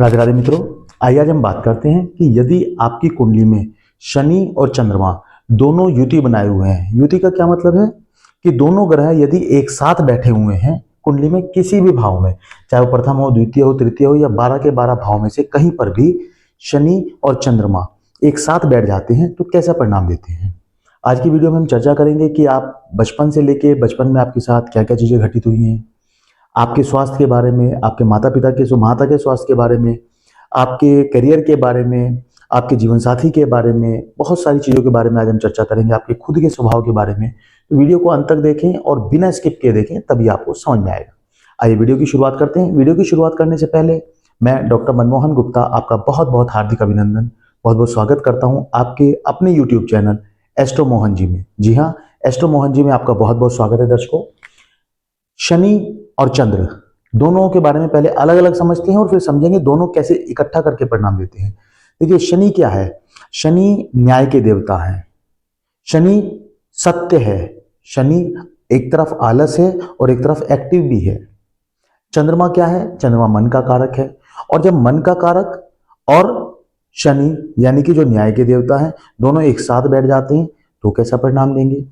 राधे राधे मित्रों, आइए आज हम बात करते हैं कि यदि आपकी कुंडली में शनि और चंद्रमा दोनों युति बनाए हुए हैं। युति का क्या मतलब है कि दोनों ग्रह यदि एक साथ बैठे हुए हैं कुंडली में किसी भी भाव में, चाहे वो प्रथम हो, द्वितीय हो, तृतीय हो या 12 के 12 भाव में से कहीं पर भी शनि और चंद्रमा एक साथ बैठ जाते हैं तो कैसा परिणाम देते हैं। आज की वीडियो में हम चर्चा करेंगे कि आप बचपन से लेके बचपन में आपके साथ क्या क्या चीजें घटित हुई हैं, आपके स्वास्थ्य के बारे में, आपके माता के स्वास्थ्य के बारे में, आपके करियर के बारे में, आपके जीवन साथी के बारे में, बहुत सारी चीज़ों के बारे में आज हम चर्चा करेंगे, आपके खुद के स्वभाव के बारे में। तो वीडियो को अंत तक देखें और बिना स्किप किए देखें, तभी आपको समझ में आएगा। आइए वीडियो की शुरुआत करते हैं। वीडियो की शुरुआत करने से पहले मैं डॉक्टर मनमोहन गुप्ता आपका बहुत बहुत हार्दिक अभिनंदन, बहुत बहुत स्वागत करता हूं आपके अपने YouTube channel astro Mohan ji में। जी हाँ, एस्ट्रो मोहन जी में आपका बहुत बहुत स्वागत है। दर्शकों, शनि और चंद्र दोनों के बारे में पहले अलग अलग समझते हैं और फिर समझेंगे दोनों कैसे इकट्ठा करके परिणाम देते हैं। देखिए, शनि क्या है? शनि न्याय के देवता है, शनि सत्य है, शनि एक तरफ आलस है और एक तरफ एक्टिव भी है। चंद्रमा क्या है? चंद्रमा मन का कारक है। और जब मन का कारक और शनि यानी कि जो न्याय के देवता है दोनों एक साथ बैठ जाते हैं तो कैसा परिणाम देंगे?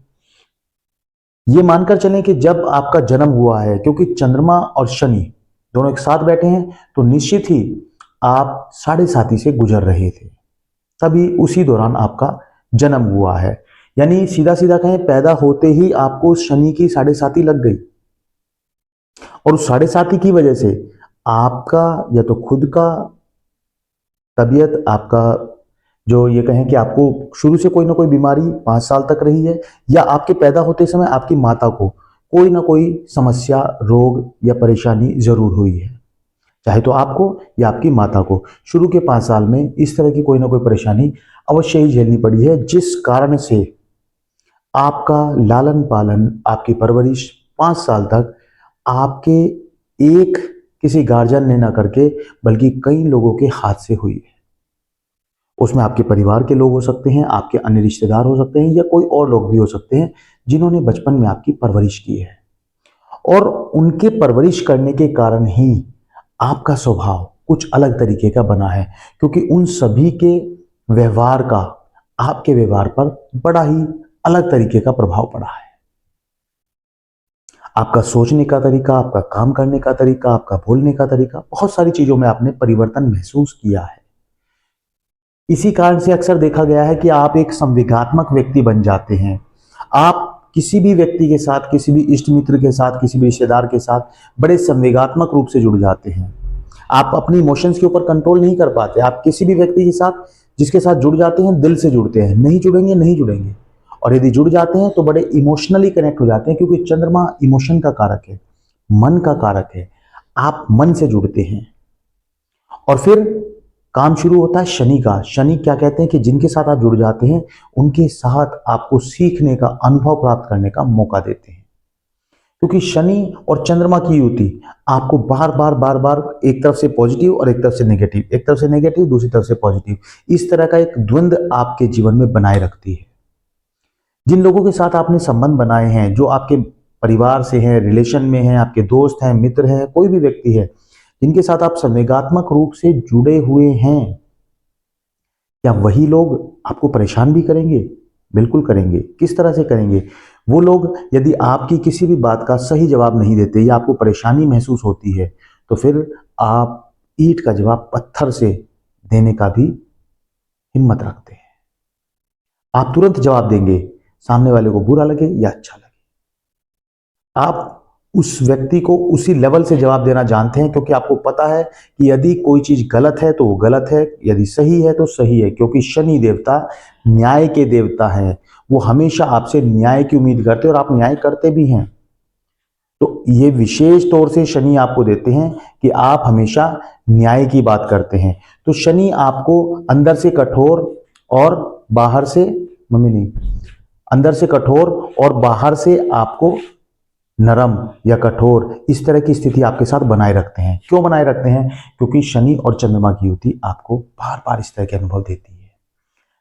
ये मानकर चलें कि जब आपका जन्म हुआ है, क्योंकि चंद्रमा और शनि दोनों एक साथ बैठे हैं तो निश्चित ही आप 7.5 से गुजर रहे थे, तभी उसी दौरान आपका जन्म हुआ है। यानी सीधा सीधा कहें, पैदा होते ही आपको शनि की 7.5 लग गई और उस 7.5 की वजह से आपका या तो खुद का तबीयत, आपका जो ये कहें कि आपको शुरू से कोई ना कोई बीमारी 5 साल तक रही है, या आपके पैदा होते समय आपकी माता को कोई ना कोई समस्या, रोग या परेशानी जरूर हुई है। चाहे तो आपको या आपकी माता को शुरू के 5 साल में इस तरह की कोई ना कोई परेशानी अवश्य ही झेलनी पड़ी है, जिस कारण से आपका लालन पालन, आपकी परवरिश 5 साल तक आपके एक किसी गार्जियन ने ना करके बल्कि कई लोगों के हाथ से हुई है। उसमें आपके परिवार के लोग हो सकते हैं, आपके अन्य रिश्तेदार हो सकते हैं, या कोई और लोग भी हो सकते हैं जिन्होंने बचपन में आपकी परवरिश की है। और उनके परवरिश करने के कारण ही आपका स्वभाव कुछ अलग तरीके का बना है, क्योंकि उन सभी के व्यवहार का आपके व्यवहार पर बड़ा ही अलग तरीके का प्रभाव पड़ा है। आपका सोचने का तरीका, आपका काम करने का तरीका, आपका बोलने का तरीका, बहुत सारी चीजों में आपने परिवर्तन महसूस किया है। इसी कारण से अक्सर देखा गया है कि आप एक संवेगात्मक व्यक्ति बन जाते हैं। आप किसी भी व्यक्ति के साथ, किसी भी इष्ट मित्र के साथ, किसी भी रिश्तेदार के साथ बड़े संवेगात्मक रूप से जुड़ जाते हैं। आप अपनी इमोशंस के ऊपर कंट्रोल नहीं कर पाते। आप किसी भी व्यक्ति के साथ, जिसके साथ जुड़ जाते हैं, दिल से जुड़ते हैं। नहीं जुड़ेंगे, नहीं जुड़ेंगे। और यदि जुड़ जाते हैं तो बड़े इमोशनली कनेक्ट हो जाते हैं, क्योंकि चंद्रमा इमोशन का कारक है, मन का कारक है। आप मन से जुड़ते हैं और फिर काम शुरू होता है शनि का। शनि क्या कहते हैं कि जिनके साथ आप जुड़ जाते हैं उनके साथ आपको सीखने का, अनुभव प्राप्त करने का मौका देते हैं, क्योंकि शनि और चंद्रमा की युति आपको बार बार एक तरफ से पॉजिटिव और एक तरफ से नेगेटिव, एक तरफ से नेगेटिव दूसरी तरफ से पॉजिटिव, इस तरह का एक द्वंद्व आपके जीवन में बनाए रखती है। जिन लोगों के साथ आपने संबंध बनाए हैं, जो आपके परिवार से हैं, रिलेशन में हैं, आपके दोस्त हैं, मित्र हैं, कोई भी व्यक्ति है जिनके साथ आप संवेगात्मक रूप से जुड़े हुए हैं, क्या वही लोग आपको परेशान भी करेंगे? बिल्कुल करेंगे। किस तरह से करेंगे? वो लोग यदि आपकी किसी भी बात का सही जवाब नहीं देते या आपको परेशानी महसूस होती है तो फिर आप ईंट का जवाब पत्थर से देने का भी हिम्मत रखते हैं। आप तुरंत जवाब देंगे, सामने वाले को बुरा लगे या अच्छा लगे। आप उस व्यक्ति को उसी लेवल से जवाब देना जानते हैं, क्योंकि आपको पता है कि यदि कोई चीज गलत है तो वो गलत है, यदि सही है तो सही है, क्योंकि शनि देवता न्याय के देवता है। वो हमेशा आपसे न्याय की उम्मीद करते हैं और आप न्याय करते भी हैं। तो ये विशेष तौर से शनि आपको देते हैं कि आप हमेशा न्याय की बात करते हैं। तो शनि आपको अंदर से कठोर और बाहर से, मम्मी नहीं, अंदर से कठोर और बाहर से आपको नरम या कठोर, इस तरह की स्थिति आपके साथ बनाए रखते हैं। क्यों बनाए रखते हैं? क्योंकि शनि और चंद्रमा की युति आपको बार बार इस तरह के अनुभव देती है।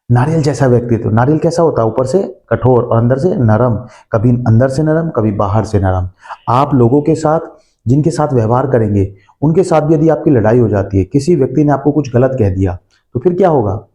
नारियल जैसा व्यक्तित्व, नारियल कैसा होता है? ऊपर से कठोर और अंदर से नरम, कभी अंदर से नरम, कभी बाहर से नरम। आप लोगों के साथ जिनके साथ व्यवहार करेंगे उनके साथ भी यदि आपकी लड़ाई हो जाती है, किसी व्यक्ति ने आपको कुछ गलत कह दिया, तो फिर क्या होगा?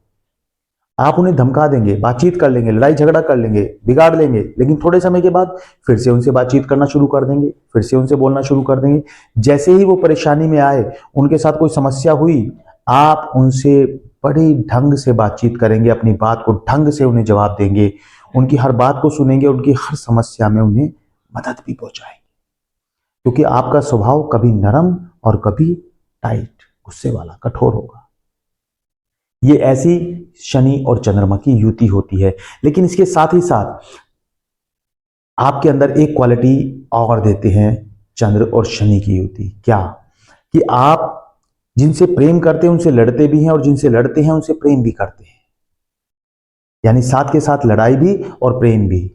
आप उन्हें धमका देंगे, बातचीत कर लेंगे, लड़ाई झगड़ा कर लेंगे, बिगाड़ लेंगे, लेकिन थोड़े समय के बाद फिर से उनसे बातचीत करना शुरू कर देंगे, फिर से उनसे बोलना शुरू कर देंगे। जैसे ही वो परेशानी में आए, उनके साथ कोई समस्या हुई, आप उनसे बड़ी ढंग से बातचीत करेंगे, अपनी बात को ढंग से उन्हें जवाब देंगे, उनकी हर बात को सुनेंगे, उनकी हर समस्या में उन्हें मदद भी पहुंचाएंगे। क्योंकि आपका स्वभाव कभी नरम और कभी टाइट, गुस्से वाला, कठोर होगा। ये ऐसी शनि और चंद्रमा की युति होती है। लेकिन इसके साथ ही साथ आपके अंदर एक क्वालिटी और देते हैं चंद्र और शनि की युति। क्या? कि आप जिनसे प्रेम करते हैं उनसे लड़ते भी हैं, और जिनसे लड़ते हैं उनसे प्रेम भी करते हैं। यानी साथ के साथ लड़ाई भी और प्रेम भी।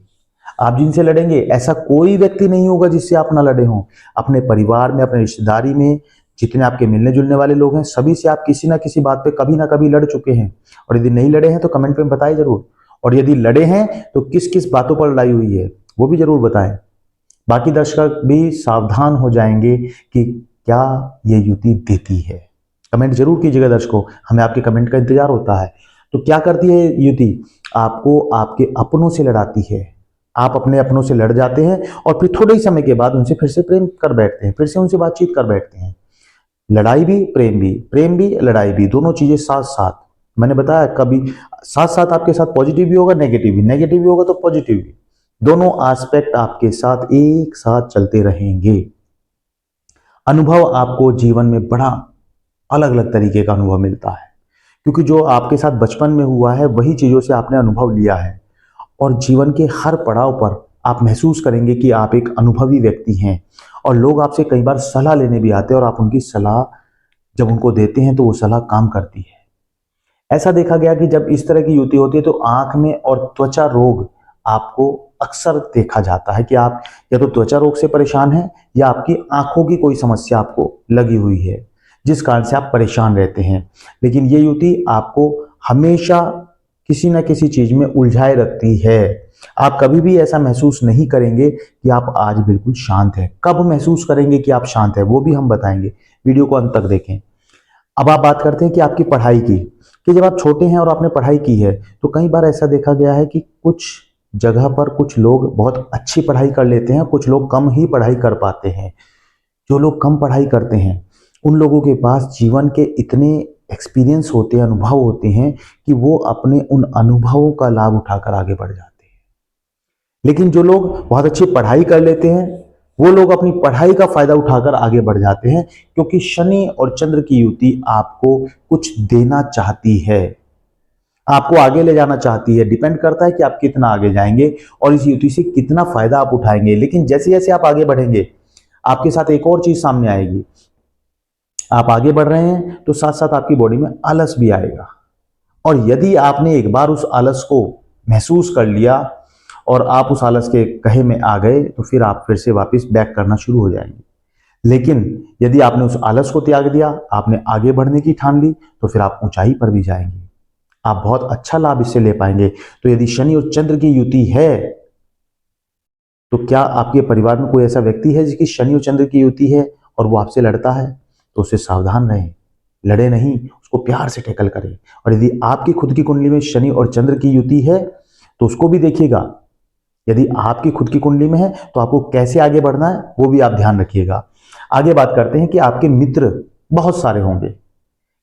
आप जिनसे लड़ेंगे, ऐसा कोई व्यक्ति नहीं होगा जिससे आप ना लड़े हों। अपने परिवार में, अपने रिश्तेदारी में जितने आपके मिलने जुलने वाले लोग हैं, सभी से आप किसी ना किसी बात पे कभी ना कभी लड़ चुके हैं। और यदि नहीं लड़े हैं तो कमेंट में बताएं जरूर। और यदि लड़े हैं तो किस किस बातों पर लड़ाई हुई है वो भी जरूर बताएं। बाकी दर्शक भी सावधान हो जाएंगे कि क्या ये युति देती है। कमेंट जरूर कीजिएगा दर्शकों, हमें आपके कमेंट का इंतजार होता है। तो क्या करती है युति? आपको आपके अपनों से लड़ाती है। आप अपने अपनों से लड़ जाते हैं और फिर थोड़े ही समय के बाद उनसे फिर से प्रेम कर बैठते हैं, फिर से उनसे बातचीत कर बैठते हैं। लड़ाई भी, प्रेम भी, लड़ाई भी, दोनों चीजें साथ साथ। मैंने बताया कभी साथ साथ आपके साथ पॉजिटिव भी होगा, नेगेटिव भी होगा तो पॉजिटिव भी। दोनों एस्पेक्ट आपके साथ एक साथ चलते रहेंगे। अनुभव आपको जीवन में बड़ा अलग अलग तरीके का अनुभव मिलता है, क्योंकि जो आपके साथ बचपन में हुआ है वही चीजों से आपने अनुभव लिया है। और जीवन के हर पड़ाव पर आप महसूस करेंगे कि आप एक अनुभवी व्यक्ति हैं। और लोग आपसे कई बार सलाह लेने भी आते हैं, और आप उनकी सलाह जब उनको देते हैं तो वो सलाह काम करती है। ऐसा देखा गया कि जब इस तरह की युति होती है तो आंख में और त्वचा रोग आपको अक्सर देखा जाता है कि आप या तो त्वचा रोग से परेशान हैं, या आपकी आंखों की कोई समस्या आपको लगी हुई है जिस कारण से आप परेशान रहते हैं। लेकिन ये युति आपको हमेशा किसी न किसी चीज में उलझाए रखती है। आप कभी भी ऐसा महसूस नहीं करेंगे कि आप आज बिल्कुल शांत हैं। कब महसूस करेंगे कि आप शांत हैं वो भी हम बताएंगे, वीडियो को अंत तक देखें। अब आप बात करते हैं कि आपकी पढ़ाई की, कि जब आप छोटे हैं और आपने पढ़ाई की है तो कई बार ऐसा देखा गया है कि कुछ जगह पर कुछ लोग बहुत अच्छी पढ़ाई कर लेते हैं, कुछ लोग कम ही पढ़ाई कर पाते हैं। जो लोग कम पढ़ाई करते हैं उन लोगों के पास जीवन के इतने एक्सपीरियंस होते हैं, अनुभव होते हैं कि वो अपने उन अनुभवों का लाभ उठाकर आगे बढ़ जाते हैं। लेकिन जो लोग बहुत अच्छी पढ़ाई कर लेते हैं वो लोग अपनी पढ़ाई का फायदा उठाकर आगे बढ़ जाते हैं, क्योंकि शनि और चंद्र की युति आपको कुछ देना चाहती है, आपको आगे ले जाना चाहती है। डिपेंड करता है कि आप कितना आगे जाएंगे और इस युति से कितना फायदा आप उठाएंगे। लेकिन जैसे जैसे आप आगे बढ़ेंगे आपके साथ एक और चीज सामने आएगी। आप आगे बढ़ रहे हैं तो साथ साथ आपकी बॉडी में आलस भी आएगा। और यदि आपने एक बार उस आलस को महसूस कर लिया और आप उस आलस के कहे में आ गए तो फिर आप फिर से वापस बैक करना शुरू हो जाएंगे। लेकिन यदि आपने उस आलस को त्याग दिया, आपने आगे बढ़ने की ठान ली, तो फिर आप ऊंचाई पर भी जाएंगे, आप बहुत अच्छा लाभ इससे ले पाएंगे। तो यदि शनि और चंद्र की युति है तो क्या आपके परिवार में कोई ऐसा व्यक्ति है जिसकी शनि और चंद्र की युति है और वो आपसे लड़ता है, तो उससे सावधान रहें। लड़े नहीं, उसको प्यार से टैकल करें। और यदि आपकी खुद की कुंडली में शनि और चंद्र की युति है तो उसको भी देखिएगा। यदि आपकी खुद की कुंडली में है तो आपको कैसे आगे बढ़ना है वो भी आप ध्यान रखिएगा। आगे बात करते हैं कि आपके मित्र बहुत सारे होंगे।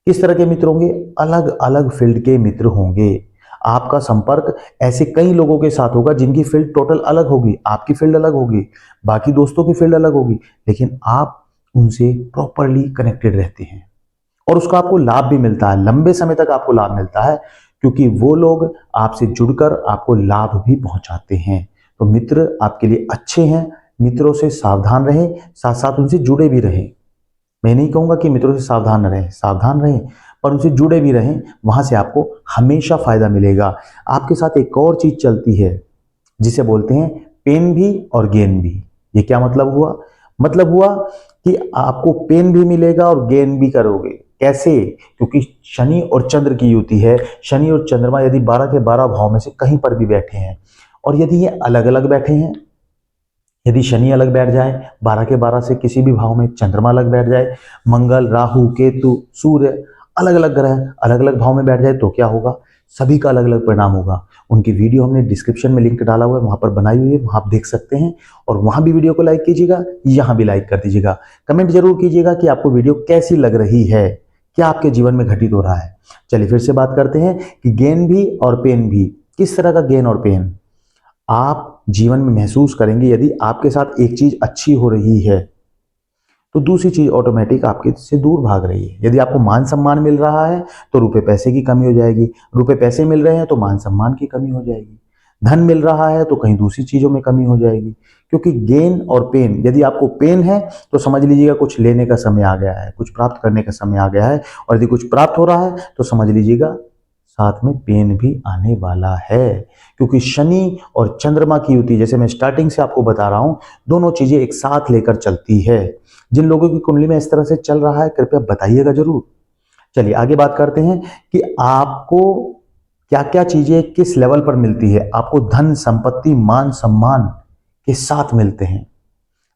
किस तरह के मित्र होंगे? अलग अलग फील्ड के मित्र होंगे। आपका संपर्क ऐसे कई लोगों के साथ होगा जिनकी फील्ड टोटल अलग होगी, आपकी फील्ड अलग होगी, बाकी दोस्तों की फील्ड अलग होगी, लेकिन आप उनसे प्रॉपरली कनेक्टेड रहते हैं और उसका आपको लाभ भी मिलता है। लंबे समय तक आपको लाभ मिलता है क्योंकि वो लोग आपसे जुड़कर आपको लाभ भी पहुंचाते हैं। तो मित्र आपके लिए अच्छे हैं, मित्रों से सावधान रहें, साथ साथ उनसे जुड़े भी रहें। मैं नहीं कहूंगा कि मित्रों से सावधान न रहें, सावधान रहें, पर उनसे जुड़े भी रहें, वहां से आपको हमेशा फायदा मिलेगा। आपके साथ एक और चीज चलती है जिसे बोलते हैं पेन भी और गेन भी। ये क्या मतलब हुआ? मतलब हुआ कि आपको पेन भी मिलेगा और गेन भी करोगे। कैसे? क्योंकि शनि और चंद्र की युति है। शनि और चंद्रमा यदि 12 के 12 भाव में से कहीं पर भी बैठे हैं और यदि ये अलग अलग बैठे हैं यदि शनि अलग बैठ जाए 12 के 12 से किसी भी भाव में, चंद्रमा अलग बैठ जाए, मंगल, राहु, केतु, सूर्य अलग अलग ग्रह अलग अलग भाव में बैठ जाए तो क्या होगा? सभी का अलग अलग परिणाम होगा। उनकी वीडियो हमने डिस्क्रिप्शन में लिंक डाला हुआ है, वहां पर बनाई हुई है, वहां आप देख सकते हैं। और वहां भी वीडियो को लाइक कीजिएगा, यहां भी लाइक कर दीजिएगा। कमेंट जरूर कीजिएगा कि आपको वीडियो कैसी लग रही है, क्या आपके जीवन में घटित हो रहा है। चलिए फिर से बात करते हैं कि गेन भी और पेन भी। किस तरह का गेन और पेन आप जीवन में महसूस करेंगे? यदि आपके साथ एक चीज अच्छी हो रही है तो दूसरी चीज ऑटोमेटिक आपके से दूर भाग रही है। यदि आपको मान सम्मान मिल रहा है तो रुपए पैसे की कमी हो जाएगी, रुपए पैसे मिल रहे हैं तो मान सम्मान की कमी हो जाएगी, धन मिल रहा है तो कहीं दूसरी चीजों में कमी हो जाएगी। क्योंकि गेन और पेन, यदि आपको पेन है तो समझ लीजिएगा कुछ लेने का समय आ गया है, कुछ प्राप्त करने का समय आ गया है। और यदि कुछ प्राप्त हो रहा है तो समझ लीजिएगा साथ में पेन भी आने वाला है। क्योंकि शनि और चंद्रमा की युति, जैसे मैं स्टार्टिंग से आपको बता रहा हूं, दोनों चीजें एक साथ लेकर चलती है। जिन लोगों की कुंडली में इस तरह से चल रहा है कृपया बताइएगा जरूर। चलिए आगे बात करते हैं कि आपको क्या क्या चीजें किस लेवल पर मिलती है। आपको धन, संपत्ति, मान सम्मान के साथ मिलते हैं।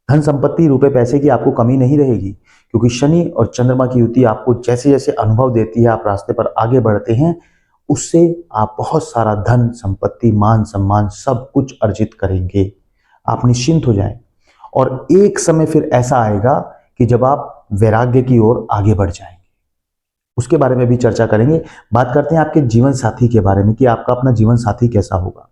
धन संपत्ति, रुपए पैसे की आपको कमी नहीं रहेगी, क्योंकि शनि और चंद्रमा की युति आपको जैसे जैसे अनुभव देती है, आप रास्ते पर आगे बढ़ते हैं, उससे आप बहुत सारा धन, संपत्ति, मान सम्मान सब कुछ अर्जित करेंगे। आप निश्चिंत हो जाएं। और एक समय फिर ऐसा आएगा कि जब आप वैराग्य की ओर आगे बढ़ जाएंगे, उसके बारे में भी चर्चा करेंगे। बात करते हैं आपके जीवन साथी के बारे में कि आपका अपना जीवन साथी कैसा होगा।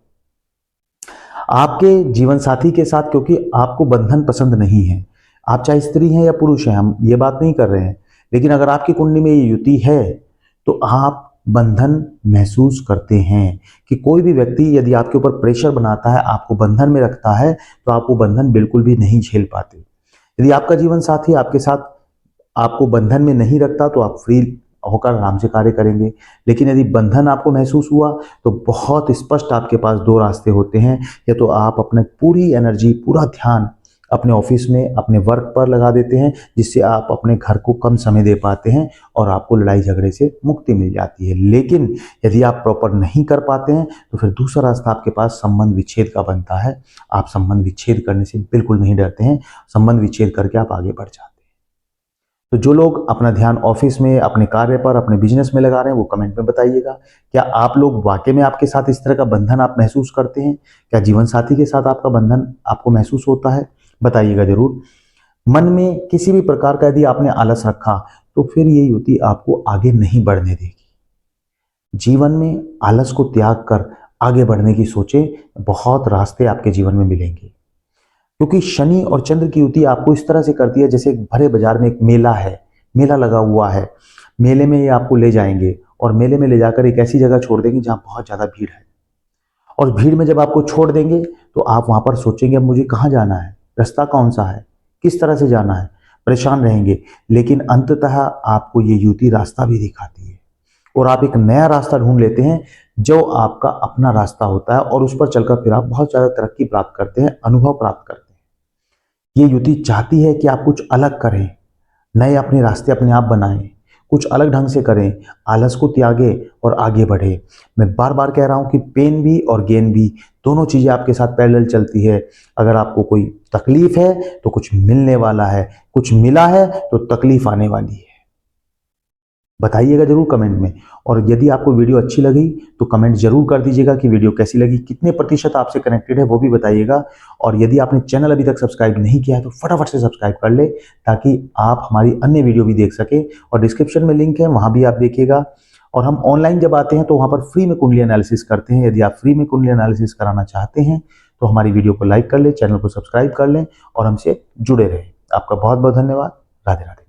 आपके जीवन साथी के साथ, क्योंकि आपको बंधन पसंद नहीं है, आप चाहे स्त्री हैं या पुरुष हैं, हम ये बात नहीं कर रहे हैं, लेकिन अगर आपकी कुंडली में ये युति है तो आप बंधन महसूस करते हैं कि कोई भी व्यक्ति यदि आपके ऊपर प्रेशर बनाता है, आपको बंधन में रखता है, तो आप वो बंधन बिल्कुल भी नहीं झेल पाते। यदि आपका जीवन साथी आपके साथ आपको बंधन में नहीं रखता तो आप फ्री होकर आराम से कार्य करेंगे। लेकिन यदि बंधन आपको महसूस हुआ तो बहुत स्पष्ट आपके पास दो रास्ते होते हैं। या तो आप अपने पूरी एनर्जी, पूरा ध्यान अपने ऑफिस में, अपने वर्क पर लगा देते हैं, जिससे आप अपने घर को कम समय दे पाते हैं और आपको लड़ाई झगड़े से मुक्ति मिल जाती है। लेकिन यदि आप प्रॉपर नहीं कर पाते हैं तो फिर दूसरा रास्ता आपके पास संबंध विच्छेद का बनता है। आप संबंध विच्छेद करने से बिल्कुल नहीं डरते हैं, संबंध विच्छेद करके आप आगे बढ़ जाते हैं। तो जो लोग अपना ध्यान ऑफिस में, अपने कार्य पर, अपने बिजनेस में लगा रहे हैं, वो कमेंट में बताइएगा। क्या आप लोग वाकई में आपके साथ इस तरह का बंधन आप महसूस करते हैं? क्या जीवन साथी के साथ आपका बंधन आपको महसूस होता है? बताइएगा जरूर। मन में किसी भी प्रकार का यदि आपने आलस रखा तो फिर ये युति आपको आगे नहीं बढ़ने देगी। जीवन में आलस को त्याग कर आगे बढ़ने की सोचें, बहुत रास्ते आपके जीवन में मिलेंगे। क्योंकि शनि और चंद्र की युति आपको इस तरह से करती है जैसे एक भरे बाजार में एक मेला है, मेला लगा हुआ है, मेले में ये आपको ले जाएंगे और मेले में ले जाकर एक ऐसी जगह छोड़ देंगे जहां बहुत ज्यादा भीड़ है। और भीड़ में जब आपको छोड़ देंगे तो आप वहां पर सोचेंगे अब मुझे कहाँ जाना है, रास्ता कौन सा है, किस तरह से जाना है, परेशान रहेंगे। लेकिन अंततः आपको ये युति रास्ता भी दिखाती है और आप एक नया रास्ता ढूंढ लेते हैं जो आपका अपना रास्ता होता है, और उस पर चलकर फिर आप बहुत ज्यादा तरक्की प्राप्त करते हैं, अनुभव प्राप्त करते हैं। ये युति चाहती है कि आप कुछ अलग करें, नए अपने रास्ते अपने आप बनाएं, कुछ अलग ढंग से करें, आलस को त्यागे और आगे बढ़े। मैं बार बार कह रहा हूं कि पेन भी और गेन भी दोनों चीजें आपके साथ पैरेलल चलती है। अगर आपको कोई तकलीफ है तो कुछ मिलने वाला है, कुछ मिला है तो तकलीफ आने वाली है। बताइएगा जरूर कमेंट में। और यदि आपको वीडियो अच्छी लगी तो कमेंट जरूर कर दीजिएगा कि वीडियो कैसी लगी, कितने प्रतिशत आपसे कनेक्टेड है वो भी बताइएगा। और यदि आपने चैनल अभी तक सब्सक्राइब नहीं किया है तो फटाफट से सब्सक्राइब कर ले, ताकि आप हमारी अन्य वीडियो भी देख सके। और डिस्क्रिप्शन में लिंक है, वहां भी आप देखिएगा। और हम ऑनलाइन जब आते हैं तो वहां पर फ्री में कुंडली एनालिसिस करते हैं। यदि आप फ्री में कुंडली एनालिसिस कराना चाहते हैं तो हमारी वीडियो को लाइक कर ले, चैनल को सब्सक्राइब कर लें और हमसे जुड़े रहें। आपका बहुत बहुत धन्यवाद। राधे राधे।